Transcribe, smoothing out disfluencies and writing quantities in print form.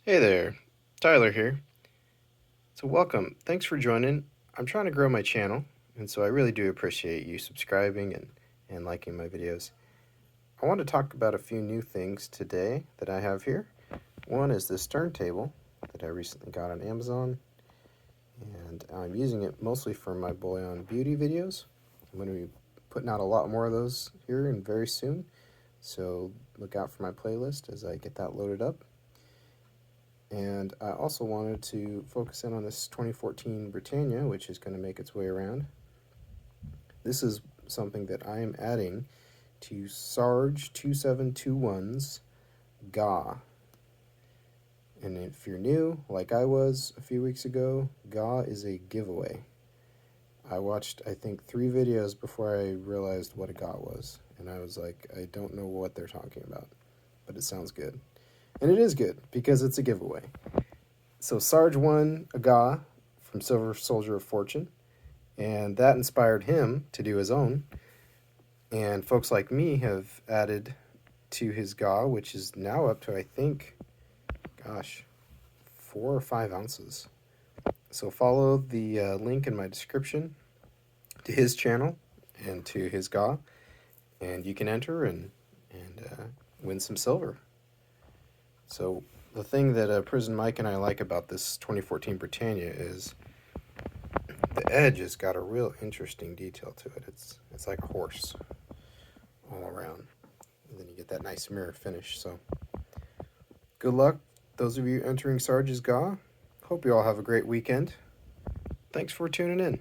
Hey there, Tyler here. So, welcome. Thanks for joining. I'm trying to grow my channel, and so I really do appreciate you subscribing and liking my videos. I want to talk about a few new things today that I have here. One is this turntable that I recently got on Amazon, and I'm using it mostly for my boy on beauty videos. I'm going to be putting out a lot more of those here and very soon, so look out for my playlist as I get that loaded up. And I also wanted to focus in on this 2014 Britannia, which is going to make its way around. This is something that I am adding to Sarge 27271's GAW. And if you're new, like I was a few weeks ago, GAW is a giveaway. I watched, I think, 3 videos before I realized what a GAW was. And I was like, I don't know what they're talking about, but it sounds good. And it is good, because it's a giveaway. So Sarge won a GAW from Silver Soldier of Fortune, and that inspired him to do his own. And folks like me have added to his GAW, which is now up to, I think, 4 or 5 ounces. So follow the link in my description to his channel and to his GAW, and you can enter and win some silver. So the thing that Prison Mike and I like about this 2014 Britannia is the edge has got a real interesting detail to it. It's like a horse all around. And then you get that nice mirror finish. So good luck, those of you entering Sarge's GAW. Hope you all have a great weekend. Thanks for tuning in.